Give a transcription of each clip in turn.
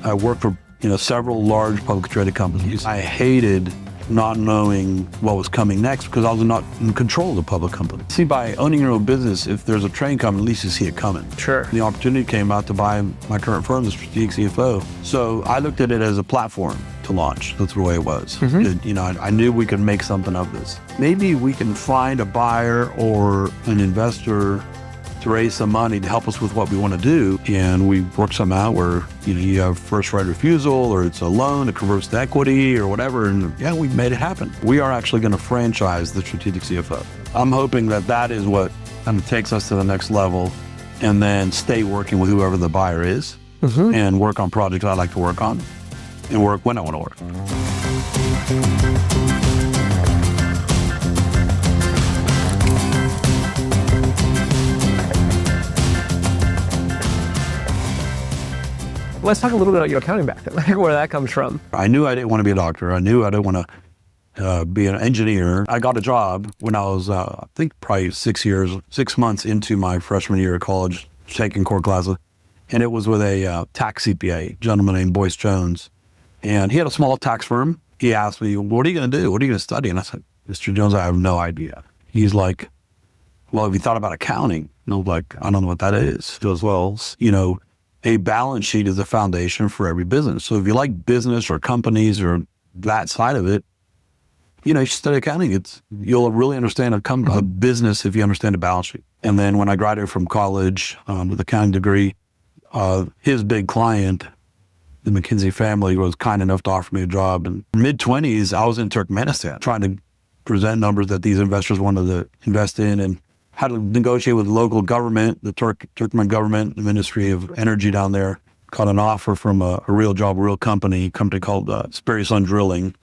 I worked for several large publicly traded companies. I hated not knowing what was coming next because I was not in control of the public company. See, by owning your own business, if there's a train coming, at least you see it coming. Sure. The opportunity came out to buy my current firm, the Strategic CFO. So I looked at it as a platform to launch. That's the way it was. I knew we could make something of this. Maybe we can find a buyer or an investor to raise some money to help us with what we want to do. And we worked something out where, you have first right of refusal, or it's a loan that converts to equity or whatever. And yeah, we made it happen. We are actually going to franchise the Strategic CFO. I'm hoping that is what kind of takes us to the next level, and then stay working with whoever the buyer is and work on projects I like to work on and work when I want to work. Let's talk a little bit about your accounting background, where that comes from. I knew I didn't want to be a doctor. I knew I didn't want to be an engineer. I got a job when I was, I think probably 6 months into my freshman year of college, taking core classes. And it was with a tax CPA, gentleman named Boyce Jones. And he had a small tax firm. He asked me, what are you going to do? What are you going to study? And I said, Mr. Jones, I have no idea. He's like, well, have you thought about accounting? And I was like, I don't know what that is. He goes, well, a balance sheet is the foundation for every business. So if you like business or companies or that side of it, you should study accounting. You'll really understand a business if you understand a balance sheet. And then when I graduated from college with an accounting degree, his big client, the McKinsey family, was kind enough to offer me a job. In mid-20s, I was in Turkmenistan trying to present numbers that these investors wanted to invest in, and how to negotiate with local government, the Turkmen government, the Ministry of Energy down there, got an offer from a real company called Sperry Sun Drilling.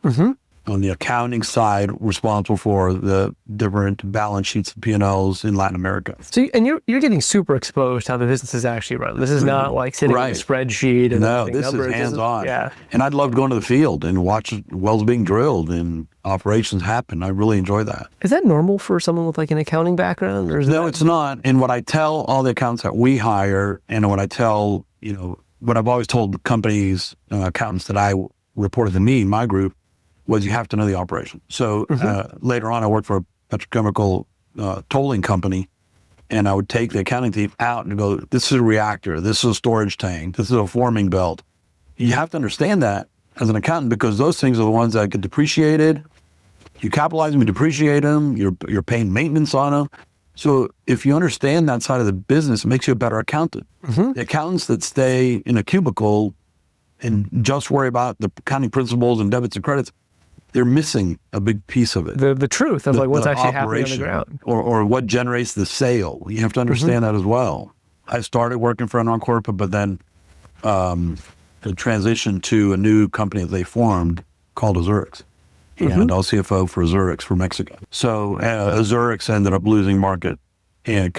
On the accounting side, responsible for the different balance sheets and P&Ls in Latin America. So, and you're getting super exposed to how the business is actually run. This is not like sitting in a spreadsheet and no, this numbers. Is hands-on. Yeah. And I'd love going to the field and watch wells being drilled and operations happen. I really enjoy that. Is that normal for someone with like an accounting background? Or No, it's not. And what I tell all the accountants that we hire, and what I tell, what I've always told the companies, accountants that I reported to me, my group, was you have to know the operation. So later on, I worked for a petrochemical tolling company, and I would take the accounting team out and go, this is a reactor, this is a storage tank, this is a forming belt. You have to understand that as an accountant, because those things are the ones that get depreciated. You capitalize them, you depreciate them, you're paying maintenance on them. So if you understand that side of the business, it makes you a better accountant. The accountants that stay in a cubicle and just worry about the accounting principles and debits and credits, they're missing a big piece of it. The truth of what's actually happening on the ground. Or what generates the sale. You have to understand that as well. I started working for Enron Corporate, but then transitioned to a new company that they formed called Azurix. And I was CFO for Azurix for Mexico. So Azurix ended up losing market and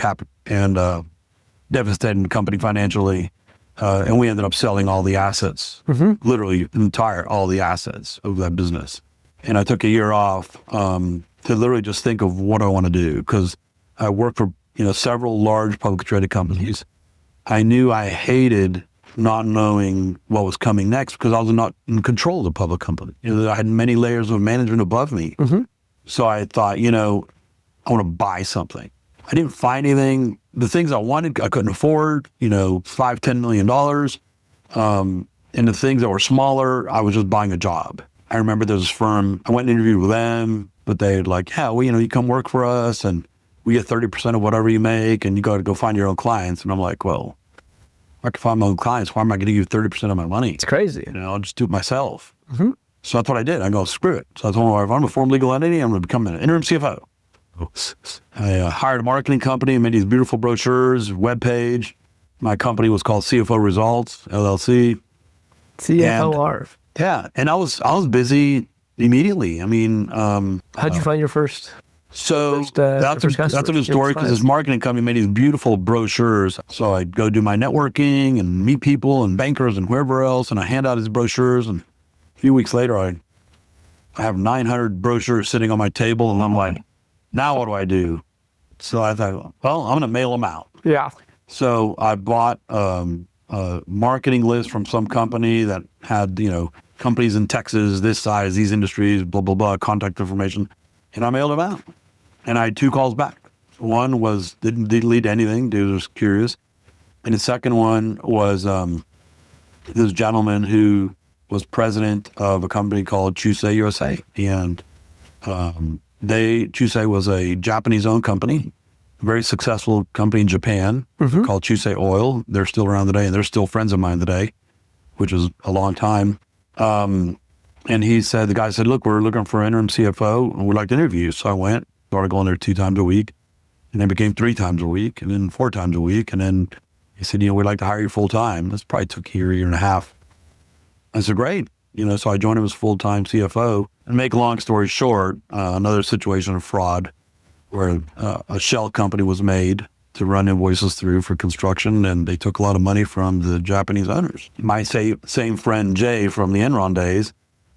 devastating the company financially. And we ended up selling all the assets, literally all the assets of that business. And I took a year off to literally just think of what I want to do, because I worked for several large publicly traded companies. I knew I hated not knowing what was coming next because I was not in control of the public company. I had many layers of management above me. So I thought, I want to buy something. I didn't find anything. The things I wanted, I couldn't afford, $5-10 million. And the things that were smaller, I was just buying a job. I remember there was this firm, I went and interviewed with them, but they'd like, yeah, well, you come work for us and we get 30% of whatever you make and you got to go find your own clients. And I'm like, well, I can find my own clients. Why am I going to give you 30% of my money? It's crazy. I'll just do it myself. So that's what I did. I go, screw it. So I told my wife, I'm going to form a legal entity. I'm going to become an interim CFO. I hired a marketing company, made these beautiful brochures, webpage. My company was called CFO Results, LLC. CFOR. Yeah, and I was busy immediately. How'd you find your first? So that's a good story, because this marketing company made these beautiful brochures. So I'd go do my networking and meet people and bankers and whoever else, and I hand out these brochures. And a few weeks later, I have 900 brochures sitting on my table, and I'm like, now what do I do? So I thought, well, I'm going to mail them out. Yeah. So I bought a a marketing list from some company that had, companies in Texas, this size, these industries, blah, blah, blah, contact information. And I mailed them out. And I had 2 calls back. One was, didn't lead to anything. Dude was curious. And the second one was this gentleman who was president of a company called Chusei USA. And Chusei was a Japanese-owned company, a very successful company in Japan called Chusei Oil. They're still around today, and they're still friends of mine today, which was a long time. And the guy said, look, we're looking for an interim CFO, and we'd like to interview you. So I went, started going there 2 times a week, and then became 3 times a week, and then 4 times a week. And then he said, we'd like to hire you full time. This probably took a year and a half. I said, great. So I joined him as full-time CFO. And make a long story short, another situation of fraud where a shell company was made to run invoices through for construction, and they took a lot of money from the Japanese owners. My same friend, Jay, from the Enron days,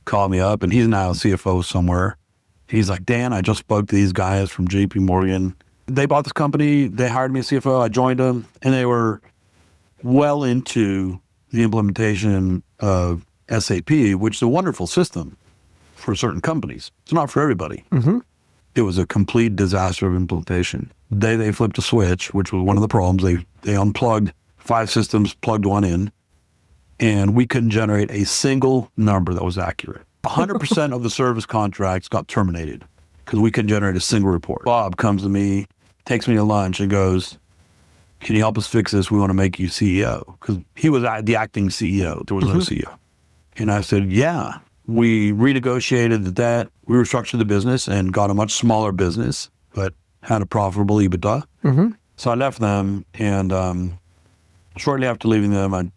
called me up, and he's now a CFO somewhere. He's like, Dan, I just spoke to these guys from JP Morgan. They bought this company. They hired me as CFO. I joined them, and they were well into the implementation of SAP, which is a wonderful system for certain companies. It's not for everybody. It was a complete disaster of implementation. They flipped a switch, which was one of the problems. They unplugged 5 systems, plugged one in, and we couldn't generate a single number that was accurate. 100% of the service contracts got terminated because we couldn't generate a single report. Bob comes to me, takes me to lunch, and goes, can you help us fix this? We want to make you CEO. Because he was the acting CEO. There was no CEO. And I said, yeah. We renegotiated the debt. We restructured the business and got a much smaller business, but had a profitable EBITDA. So I left them, and shortly after leaving them, I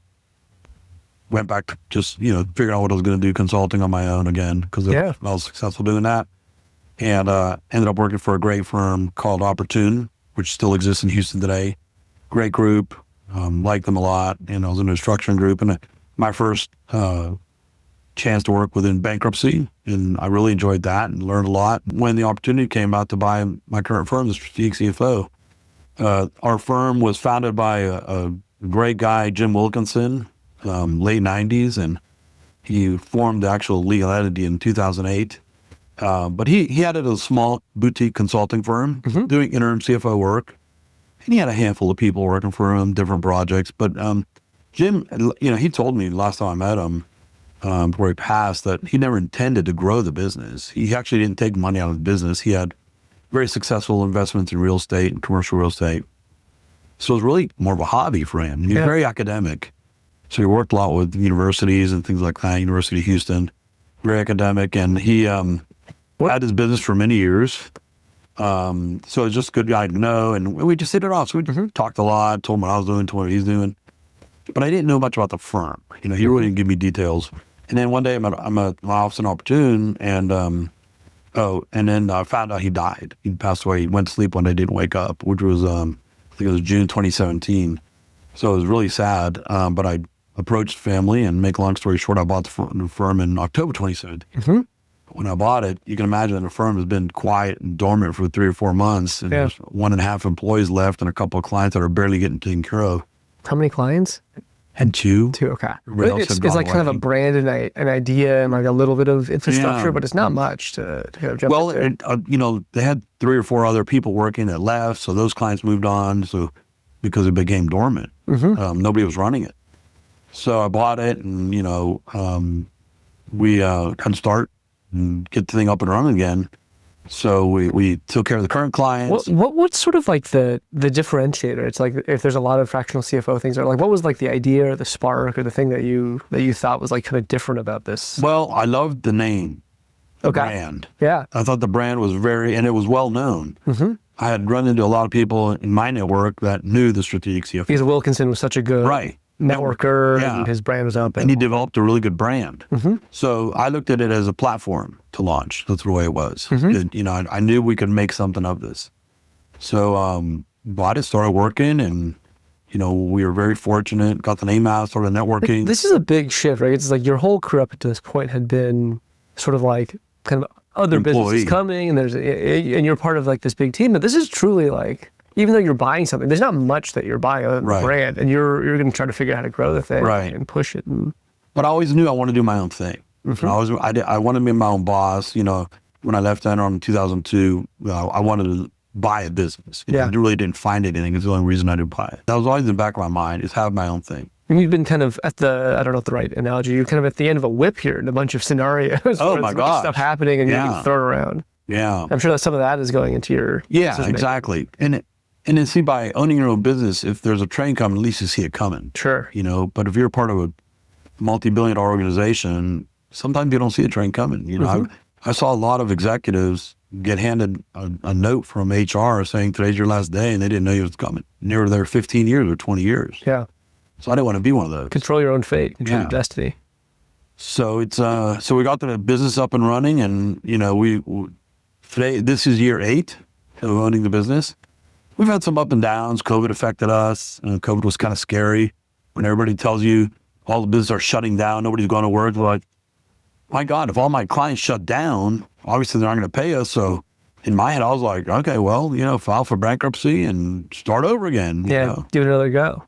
went back to just, figuring out what I was going to do, consulting on my own again, because I was successful doing that. And ended up working for a great firm called Opportune, which still exists in Houston today. Great group, liked them a lot, and I was in a restructuring group. And my first chance to work within bankruptcy, and I really enjoyed that and learned a lot. When the opportunity came out to buy my current firm, the Strategic CFO, our firm was founded by a great guy, Jim Wilkinson, late 90s, and he formed the actual legal entity in 2008. But he had a small boutique consulting firm doing interim CFO work, and he had a handful of people working for him, different projects. But Jim, he told me last time I met him, before he passed, that he never intended to grow the business. He actually didn't take money out of the business. He had very successful investments in real estate and commercial real estate. So it was really more of a hobby for him. He was very academic. So he worked a lot with universities and things like that, University of Houston, very academic. And he had his business for many years. So it was just a good guy to know. And we just hit it off. So we talked a lot, told him what I was doing, told him what he's doing. But I didn't know much about the firm. He really didn't give me details. And then one day I'm at my office in Opportune, and then I found out he died. He passed away. He went to sleep one day, didn't wake up, which was, I think it was June 2017. So it was really sad. But I approached family, and make a long story short, I bought the firm in October 2017. When I bought it, you can imagine the firm has been quiet and dormant for 3 or 4 months. And there's 1.5 employees left and a couple of clients that are barely getting taken care of. How many clients? Had 2. 2, okay. It's like kind of a brand and an idea and like a little bit of infrastructure, but it's not much to jump into. They had 3 or 4 other people working that left, so those clients moved on. So because it became dormant, nobody was running it. So I bought it, and we had to start and get the thing up and running again. So we took care of the current clients. What's sort of like the differentiator? It's like if there's a lot of fractional CFO things, what was like the idea or the spark or the thing that you thought was like kind of different about this? Well, I loved the name, brand. Yeah. I thought the brand was and it was well known. I had run into a lot of people in my network that knew the Strategic CFO. Because Wilkinson was such a good networker, and his brand was up. And he developed a really good brand. So I looked at it as a platform to launch. That's the way it was. I knew we could make something of this. So bought it, started working, and we were very fortunate, got the name out, started networking. This is a big shift, right? It's like your whole career up to this point had been sort of like kind of other businesses coming, and and you're part of like this big team. But this is truly like, even though you're buying something, there's not much that you're buying a brand, and you're going to try to figure out how to grow the thing and push it. But I always knew I wanted to do my own thing. I wanted to be my own boss. You know, when I left Enron in 2002, I wanted to buy a business. I really didn't find anything. It's the only reason I didn't buy it. That was always in the back of my mind, is have my own thing. And you've been kind of at I don't know what the right analogy, you're kind of at the end of a whip here in a bunch of scenarios. Oh my God. Stuff happening and you're getting thrown around. Yeah. I'm sure that some of that is going into your exactly. And then see, by owning your own business, if there's a train coming, at least you see it coming. Sure. You know, but if you're part of a multi-billion-dollar organization, sometimes you don't see a train coming. You know, I saw a lot of executives get handed a note from HR saying today's your last day, and they didn't know you was coming. And they were there 15 years or 20 years. Yeah. So I didn't want to be one of those. Control your own fate, control your destiny. So it's so we got the business up and running, and you know, today this is year 8 of owning the business. We've had some up and downs. COVID affected us. COVID was kind of scary. When everybody tells you all the businesses are shutting down, nobody's going to work, we're like, my God, if all my clients shut down, obviously they're not going to pay us. So in my head, I was like, okay, well, you know, file for bankruptcy and start over again. Yeah, you know? give it another go.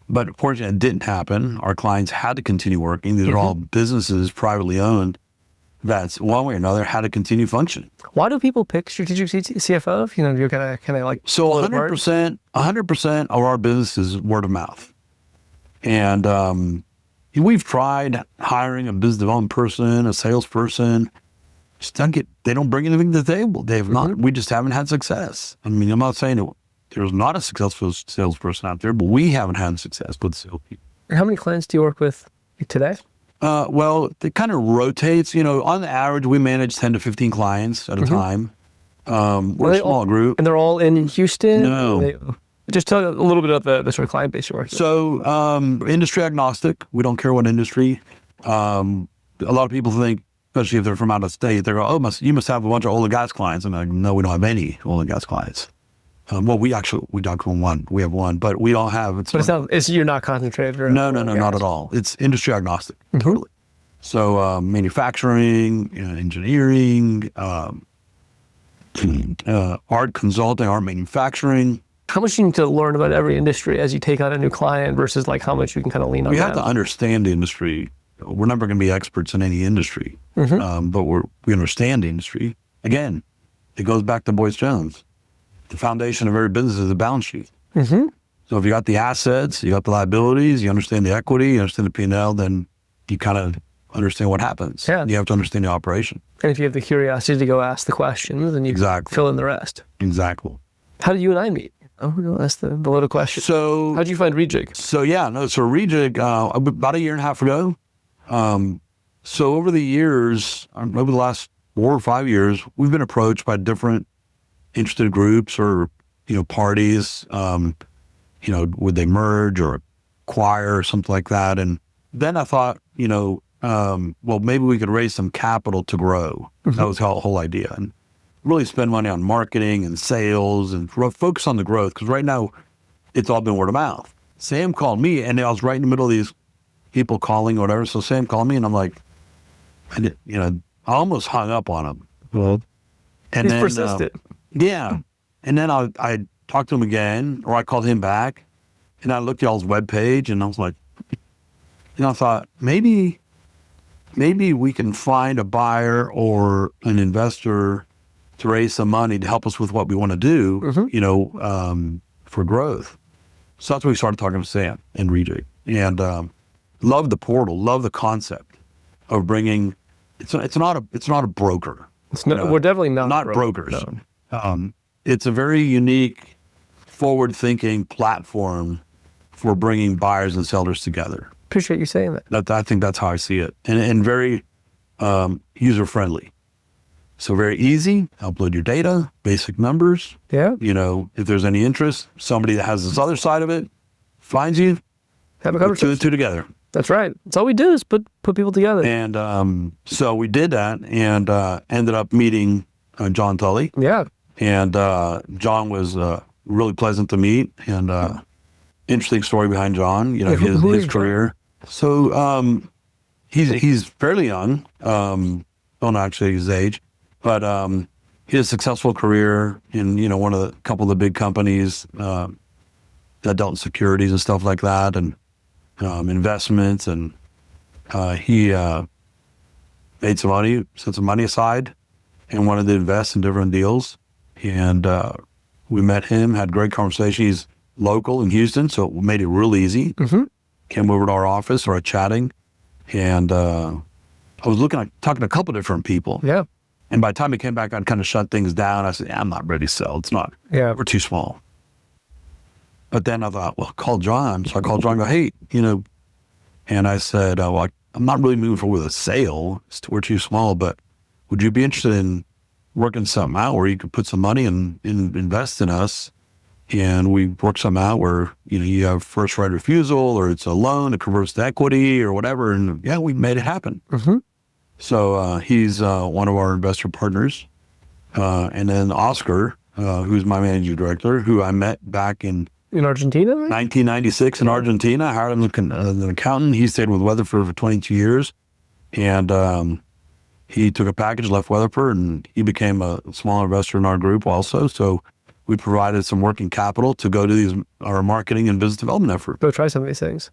But fortunately, it didn't happen. Our clients had to continue working. These are all businesses, privately owned, that's one way or another had to continue functioning. Why do people pick strategic CFO? You know, you're kind of like so 100% of our business is word of mouth, and we've tried hiring a business development person, a salesperson. They don't bring anything to the table. They've not. We just haven't had success. I mean, I'm not saying there's not a successful salesperson out there, but we haven't had success with salespeople. How many clients do you work with today? Well, it kind of rotates. You know, on the average, we manage 10 to 15 clients at a time. We're a small group. And they're all in Houston? No. Just tell a little bit about the sort of client base you work with. So, industry agnostic. We don't care what industry. A lot of people think, especially if they're from out of state, they go, oh, you must have a bunch of oil and gas clients. And I'm like, no, we don't have any oil and gas clients. Well, we talk on one. We have one, but we don't have. You're not concentrated. No, not at all. It's industry agnostic, totally. So manufacturing, engineering, art consulting, art manufacturing. How much do you need to learn about every industry as you take on a new client versus like how much you can kind of lean on? We have to understand the industry. We're never going to be experts in any industry, but we understand the industry. Again, it goes back to Boyce Jones. The foundation of every business is a balance sheet. So if you got the assets, you got the liabilities, you understand the equity, you understand the P&L, then you kind of understand what happens. Yeah. You have to understand the operation. And if you have the curiosity to go ask the questions, then you fill in the rest. Exactly. How did you and I meet? Oh, that's the loaded question. So, how did you find Rejigg? So Rejigg, about a year and a half ago. So over the years, over the last 4 or 5 years, we've been approached by different interested groups or, parties, would they merge or acquire or something like that. And then I thought, well, maybe we could raise some capital to grow. That was the whole idea. And really spend money on marketing and sales and focus on the growth. Because right now, it's all been word of mouth. Sam called me, and I was right in the middle of these people calling or whatever. So Sam called me, and I'm like, I almost hung up on him. Well, and he's persistent. Yeah. And then I talked to him again, or I called him back, and I looked at y'all's webpage, and I was like, I thought, maybe we can find a buyer or an investor to raise some money to help us with what we want to do, for growth. So that's when we started talking to Sam and Rejigg, and love the portal, love the concept of bringing. It's not a broker. We're definitely not brokers. No. It's a very unique, forward-thinking platform for bringing buyers and sellers together. Appreciate you saying that. I think that's how I see it, and very user-friendly. So very easy. Upload your data, basic numbers. Yeah. If there's any interest, somebody that has this other side of it finds you. Have a conversation. Put two and two together. That's right. That's all we do is put people together. And so we did that, and ended up meeting John Tully. Yeah. And John was really pleasant to meet, and interesting story behind John. His career. So he's fairly young. Don't know actually his age, but he had a successful career in, one of the couple of the big companies that dealt in securities and stuff like that, and investments. And he made some money, set some money aside, and wanted to invest in different deals. And we met him, had a great conversation. He's local in Houston, so it made it real easy. Came over to our office, started chatting, and I was talking to a couple different people. Yeah. And by the time he came back, I'd kind of shut things down. I said, I'm not ready to sell. It's not. Yeah. We're too small. But then I thought, well, call John. So I called John and go, hey, and I said, well, I'm not really moving forward with a sale. We're too small, but would you be interested in working something out where you could put some money and invest in us? And we work something out where, you have first right of refusal, or it's a loan that converts to equity or whatever. And yeah, we made it happen. So he's one of our investor partners. And then Oscar, who's my managing director, who I met back in Argentina, right? 1996 in Argentina. I hired him as an accountant. He stayed with Weatherford for 22 years. And he took a package, left Weatherford, and he became a small investor in our group also. So we provided some working capital to go to our marketing and business development effort. Go try some of these things.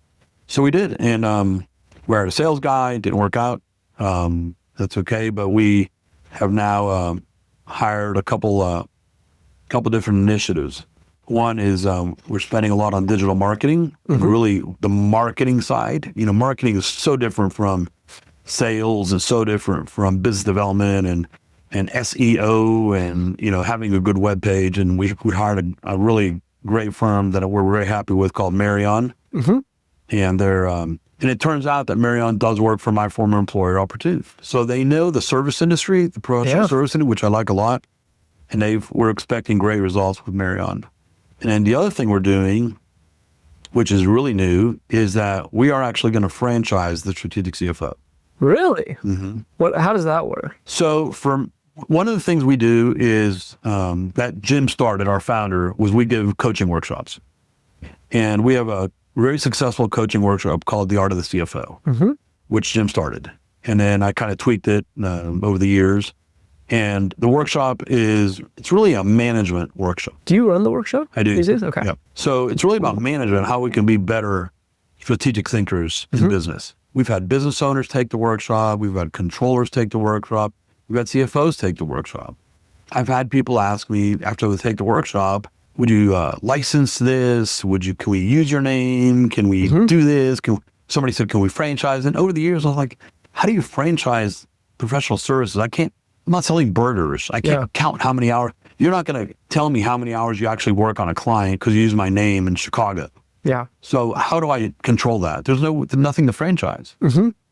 So we did. And we hired a sales guy. Didn't work out. That's okay. But we have now hired a couple different initiatives. One is we're spending a lot on digital marketing, really the marketing side. Marketing is so different from sales, and so different from business development and SEO, and having a good web page. And we hired a really great firm that we're very happy with called Marion. And they're and it turns out that Marion does work for my former employer, Opportunity. So they know the service industry, the professional service industry, which I like a lot. And we're expecting great results with Marion. And then the other thing we're doing, which is really new, is that we are actually going to franchise the Strategic CFO. Really? How does that work? So one of the things we do is that Jim started, our founder, was we give coaching workshops. And we have a very successful coaching workshop called The Art of the CFO, which Jim started. And then I kind of tweaked it over the years. And the workshop it's really a management workshop. Do you run the workshop? I do. These days? Okay. Yep. So it's really about management, how we can be better strategic thinkers in business. We've had business owners take the workshop. We've had controllers take the workshop. We've had CFOs take the workshop. I've had people ask me after they take the workshop, would you license this? Can we use your name? Can we do this? Somebody said, can we franchise? And over the years, I was like, how do you franchise professional services? I'm not selling burgers. I can't count how many hours. You're not going to tell me how many hours you actually work on a client because you use my name in Chicago. Yeah. So how do I control that? There's nothing to franchise.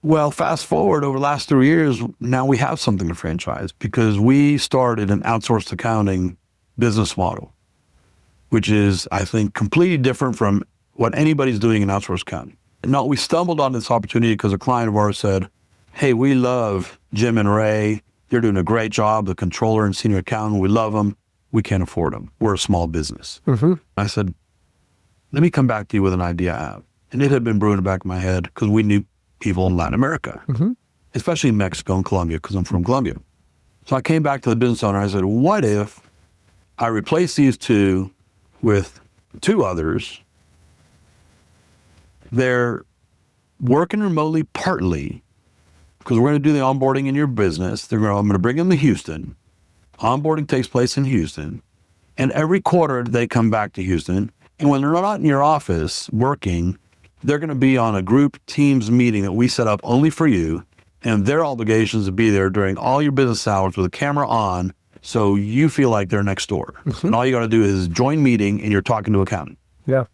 Well, fast forward over the last 3 years, now we have something to franchise because we started an outsourced accounting business model, which is, I think, completely different from what anybody's doing in outsourced accounting. No, we stumbled on this opportunity because a client of ours said, hey, we love Jim and Ray. They're doing a great job, the controller and senior accountant. We love them. We can't afford them. We're a small business. I said, let me come back to you with an idea I have. And it had been brewing in the back of my head because we knew people in Latin America, especially in Mexico and Colombia, because I'm from Colombia. So I came back to the business owner. I said, what if I replace these two with two others? They're working remotely partly because we're going to do the onboarding in your business. I'm going to bring them to Houston. Onboarding takes place in Houston. And every quarter they come back to Houston. And when they're not in your office working, they're going to be on a group Teams meeting that we set up only for you. And their obligation is to be there during all your business hours with a camera on so you feel like they're next door. And all you got to do is join meeting and you're talking to accountant. Yeah.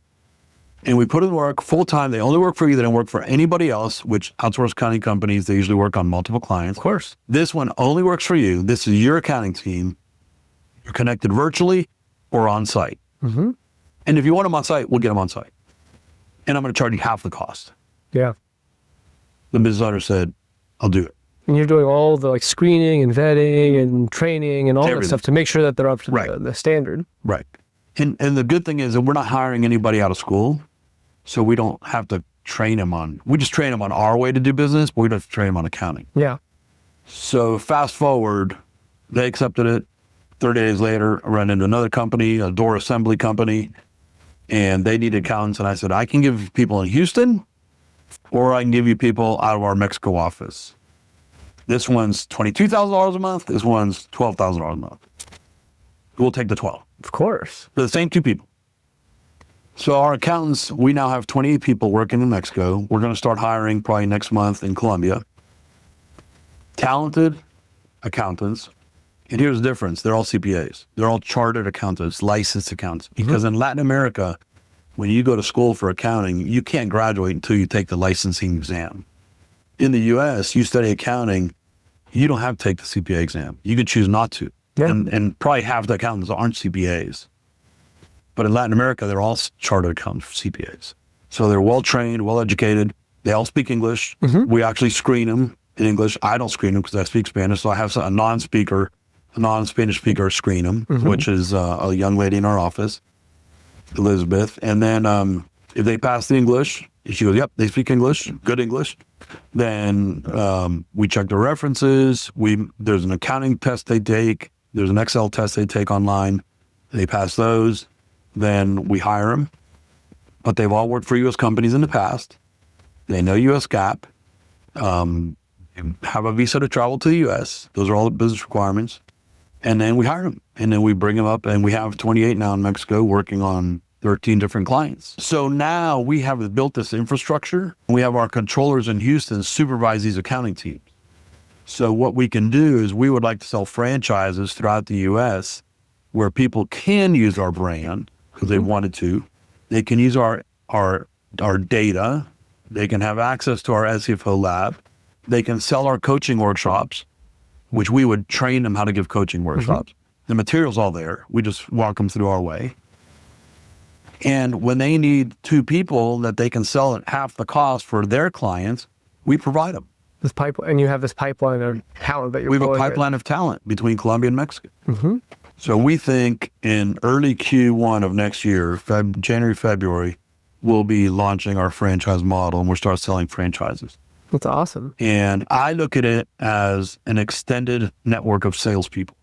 And we put them to work full time. They only work for you. They don't work for anybody else, which outsourced accounting companies, they usually work on multiple clients. Of course. This one only works for you. This is your accounting team. You're connected virtually or on site. And if you want them on site, we'll get them on site. And I'm going to charge you half the cost. Yeah. The business owner said, I'll do it. And you're doing all the screening and vetting and training and all that stuff to make sure that they're up to the standard. Right. And the good thing is that we're not hiring anybody out of school. So we don't have to train them we just train them on our way to do business, but we don't have to train them on accounting. Yeah. So fast forward, they accepted it. 30 days later, I ran into another company, a door assembly company, and they needed accountants. And I said, I can give people in Houston, or I can give you people out of our Mexico office. This one's $22,000 a month. This one's $12,000 a month. We'll take the 12. Of course. For the same two people. So our accountants, we now have 28 people working in Mexico. We're going to start hiring probably next month in Colombia. Talented accountants. And here's the difference. They're all CPAs. They're all chartered accountants, licensed accountants. Because in Latin America, when you go to school for accounting, you can't graduate until you take the licensing exam. In the U.S., you study accounting, you don't have to take the CPA exam. You could choose not to. Yeah. And probably half the accountants aren't CPAs. But in Latin America, they're all chartered accountants for CPAs. So they're well-trained, well-educated. They all speak English. We actually screen them in English. I don't screen them because I speak Spanish. So I have a non-Spanish speaker screen them, which is a young lady in our office, Elizabeth. And then if they pass the English, she goes, yep, they speak English, good English. Then we check their references. There's an accounting test they take. There's an Excel test they take online. They pass those. Then we hire them. But they've all worked for U.S. companies in the past. They know U.S. GAAP. Have a visa to travel to the U.S. Those are all the business requirements. And then we hire them. And then we bring them up. And we have 28 now in Mexico working on 13 different clients. So now we have built this infrastructure. We have our controllers in Houston supervise these accounting teams. So what we can do is we would like to sell franchises throughout the U.S. where people can use our brand because they wanted to. They can use our data. They can have access to our SCFO lab. They can sell our coaching workshops, which we would train them how to give coaching workshops. The material's all there. We just walk them through our way. And when they need two people that they can sell at half the cost for their clients, we provide them. This pipeline, and you have this pipeline of talent that you're We have a pipeline of talent between Colombia and Mexico. So we think in early Q1 of next year, January, February, we'll be launching our franchise model and we'll start selling franchises. That's awesome. And I look at it as an extended network of salespeople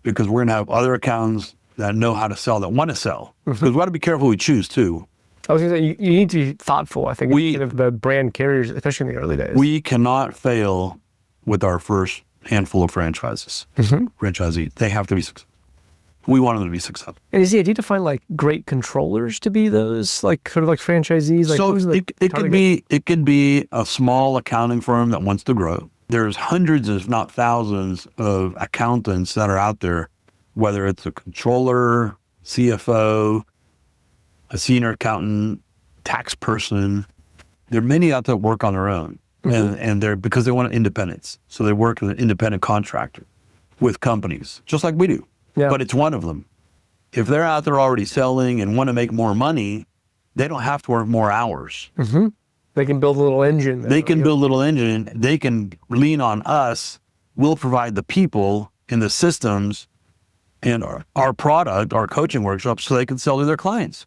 because we're going to have other accountants that know how to sell, that want to sell. Because we got to be careful who we choose too. I was going to say, you need to be thoughtful, I think, of the brand carriers, especially in the early days. We cannot fail with our first handful of franchises, franchisees. They have to be successful. We want them to be successful. And is the idea to find like great controllers to be those like sort of like franchisees? Like, so it could be a small accounting firm that wants to grow. There's hundreds, if not thousands, of accountants that are out there, whether it's a controller, CFO, a senior accountant, tax person. There are many out there that work on their own, and they're because they want independence. So they work as an independent contractor with companies, just like we do. Yeah. But it's one of them. If they're out there already selling and want to make more money, they don't have to work more hours. They can build a little engine. They can build a little engine. They can lean on us. We'll provide the people and the systems and our product, our coaching workshops, so they can sell to their clients.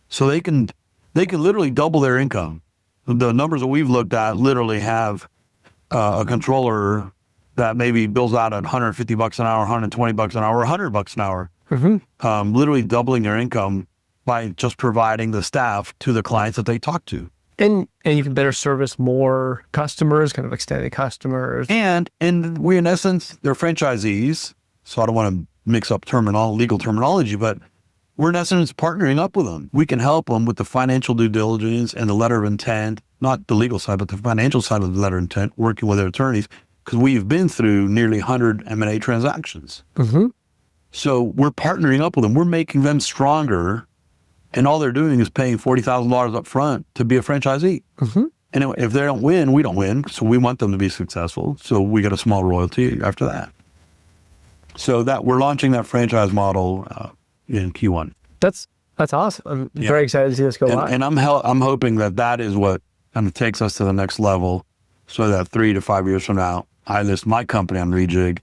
So they can literally double their income. The numbers that we've looked at literally have a controller that maybe bills out at $150 an hour, $120 an hour, $100 an hour, literally doubling their income by just providing the staff to the clients that they talk to. And you can better service more customers, kind of extended customers. And we, in essence, they're franchisees. So I don't want to mix up legal terminology, but we're in essence partnering up with them. We can help them with the financial due diligence and the letter of intent, not the legal side, but the financial side of the letter of intent, working with their attorneys, because we've been through nearly 100 M&A transactions. So we're partnering up with them. We're making them stronger, and all they're doing is paying $40,000 up front to be a franchisee. And if they don't win, we don't win. So we want them to be successful. So we get a small royalty after that. So that we're launching that franchise model in Q1. That's awesome. I'm very excited to see this go live. And I'm hoping that is what kind of takes us to the next level, so that 3 to 5 years from now, I list my company on Rejigg,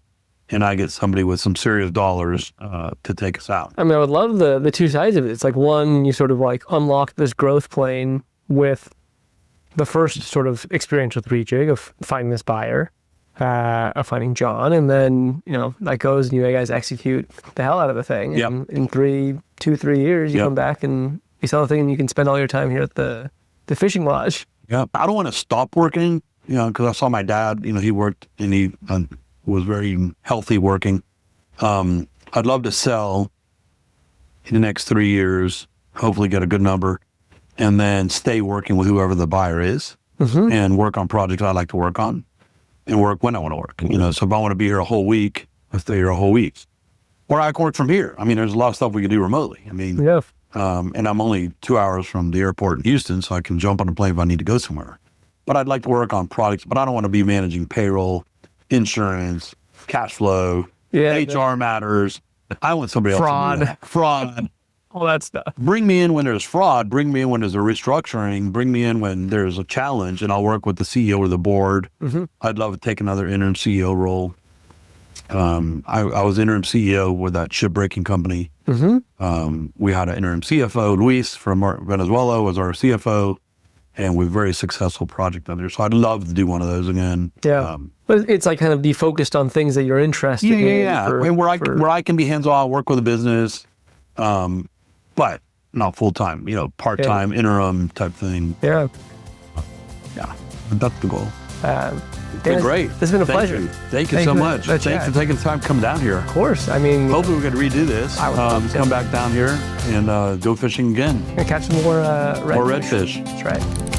and I get somebody with some serious dollars to take us out. I mean, I would love the two sides of it. It's like, one, you sort of like unlock this growth plane with the first sort of experience with Rejigg of finding this buyer. of finding John, and then that goes, and you guys execute the hell out of the thing. Yep. And in 3 years, you come back and you sell the thing, and you can spend all your time here at the fishing lodge. Yeah, I don't want to stop working, because I saw my dad. He worked and he was very healthy working. I'd love to sell in the next 3 years, hopefully get a good number, and then stay working with whoever the buyer is, and work on projects I like to work on, and work when I want to work. So if I want to be here a whole week, I stay here a whole week. Or I can work from here. There's a lot of stuff we can do remotely. Yeah. And I'm only 2 hours from the airport in Houston, so I can jump on a plane if I need to go somewhere. But I'd like to work on products, but I don't want to be managing payroll, insurance, cash flow, HR matters. I want somebody else to do that. Fraud. All that stuff. Bring me in when there's fraud. Bring me in when there's a restructuring. Bring me in when there's a challenge, and I'll work with the CEO or the board. I'd love to take another interim CEO role. I was interim CEO with that shipbreaking company. We had an interim CFO, Luis from Venezuela was our CFO, and we're a very successful project under there. So I'd love to do one of those again. Yeah. But it's like kind of be focused on things that you're interested in. And where I can be hands-on, work with a business, but not full-time, part-time, interim type thing. Yeah. Yeah, that's the goal. It's been great. It's been a pleasure. Thank you so much. Thanks for taking the time to come down here. Of course. Hopefully we can redo this. Come back down here and go fishing again. Catch some more redfish. More redfish. That's right.